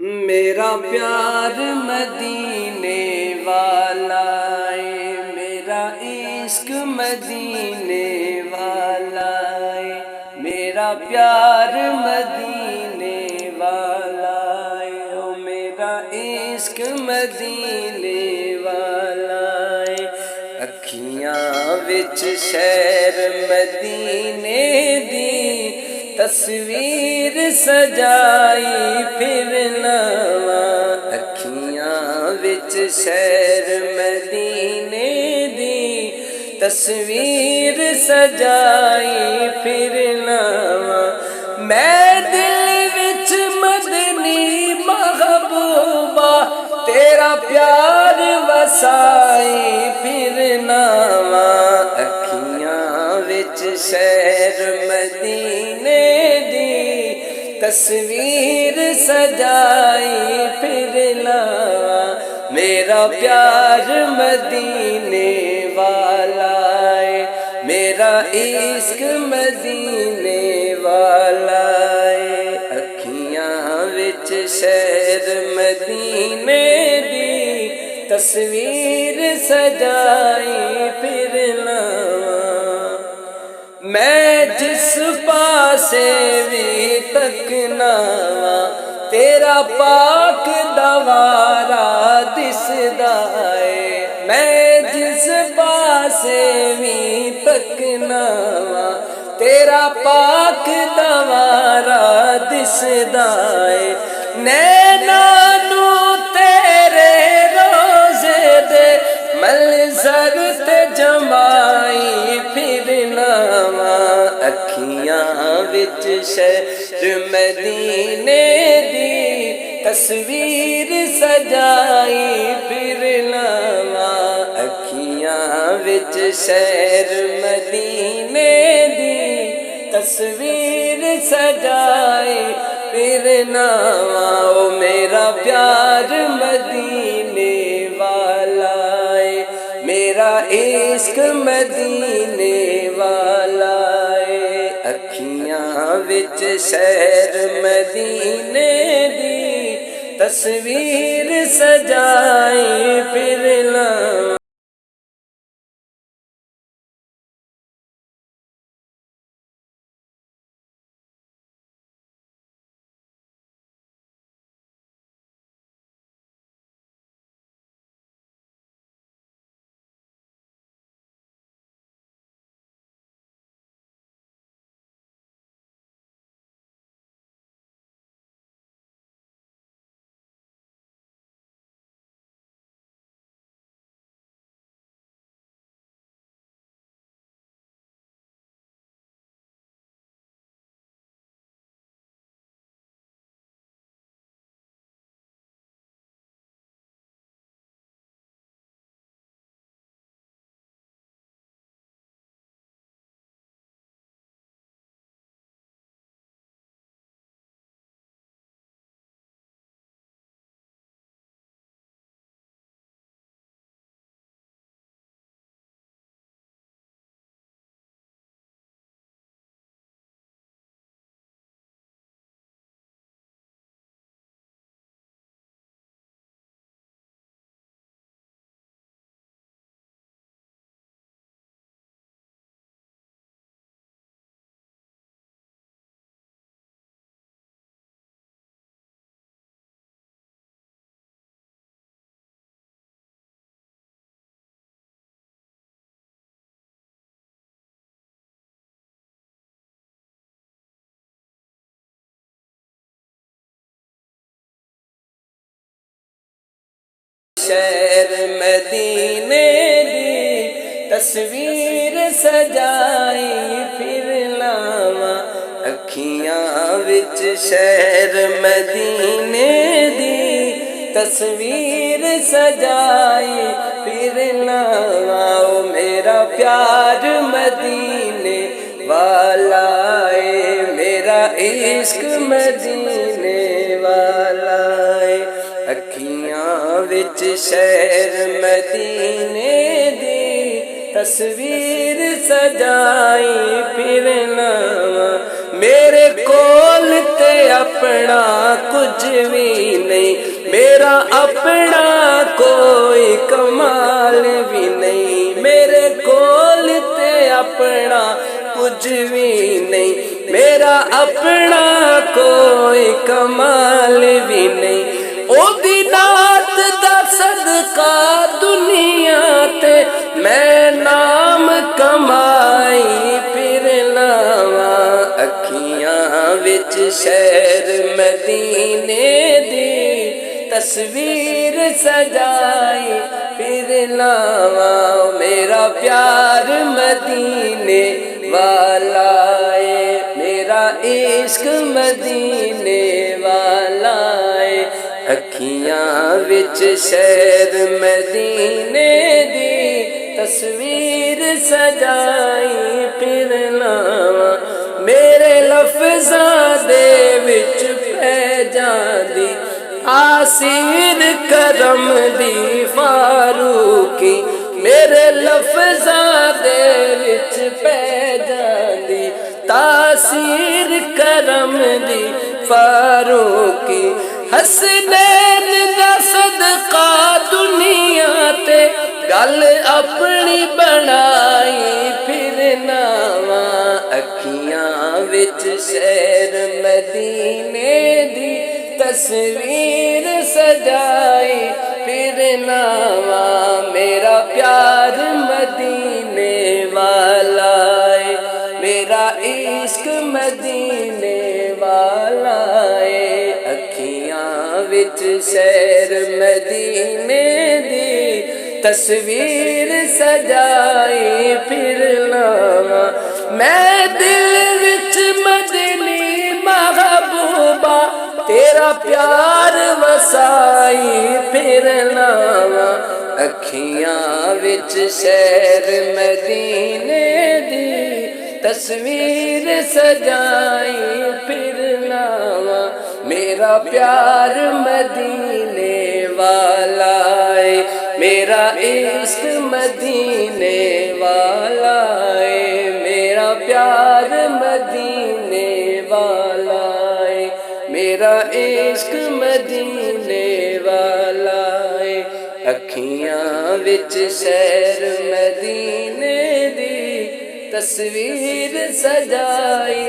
میرا پیار مدینے والا ہے، میرا عشق مدینے والا ہے، میرا پیار مدینے والا ہے، او میرا عشق مدینے والا ہے۔ اکھیاں وچ شہر مدینے دی تصویر سجائی پھرنا، اکھیاں وچ شہر مدینے دی تصویر سجائی پھرنا، میں دل وچ مدنی محبوبہ تیرا پیار وسائی پھرنا، اکھیاں وچ شہر مدینے دی تصویر سجائی پھرنا، میرا پیار مدینے والا ہے، میرا عشق مدینے والا ہے۔ اکھیاں وچ شہر مدینے دی تصویر سجائی پھرنا، میں جس پاسے بھی تکنا تیرا پاک دوارا دسدا ہے، میں جس پاسے بھی تکنا تیرا پاک دوارا دسدا ہے، نیناں نوں تیرے روزے دے منظر تے جمائی پھرنا، اکھیاں وچ شہر مدینے دی تصویر سجائی پھرنا، اکھیاں وچ شہر مدینے دی تصویر سجائی پھرنا، او میرا پیار مدینے والا ہے، میرا عشق مدینے والا ہے۔ اکھیاں وچ شہر مدینے دی تصویر سجائی پھرنا۔ شہر مدینے دی تصویر سجائی پھرنا، اکھیاں وچ شہر مدینے دی تصویر سجائی پھرنا، او میرا پیار مدینے والا ہے، میرا عشق مدینے والا ہے۔ اکھیاں وچ شہر مدینے دی تصویر سجائی پھرنا، میرے کول تے اپنا کچھ بھی نہیں، میرا اپنا کوئی کمال بھی نہیں، میرے کول تے اپنا کچھ بھی نہیں، میرا اپنا کوئی کمال بھی نہیں، او دی نات دا صدقہ دنیا تے میں نام کمائی پھر لاواں، اکھیاں وچ شہر مدینے دی تصویر سجائی پھر لاواں، میرا پیار مدینے والا ہے، میرا عشق مدینے والا ہے، اکھیاں وچ شہر مدینے دی تصویر سجائی پھر لاواں، میرے لفظاں دے وچ پہ جاندی آسیر کرم دی فاروقی، میرے لفظاں دے وچ پہ جاندی تاثیر کرم دی فاروقی، حسنین دا صدقہ دنیا تے گل اپنی بنائی پھر ناواں، اکھیاں وچ شہر مدینے دی تصویر سجائی پھر ناواں، میرا پیار مدینے والا ہے، میرا عشق مدینے والا ہے، اکھیاں وچ شہر مدینے دی تصویر سجائی پھر لاواں، میں دل وچ مدنی محبوبہ تیرا پیار وسائی پھر لاواں، اکھیاں وچ شہر مدینے دی تصویر سجائی پھر لاواں، میرا پیار مدینے والا ہے، میرا عشق مدینے والا ہے، میرا پیار مدینے والا ہے، میرا عشق مدینے والا ہے، اکھیاں وچ شہر مدینے دی تصویر سجائی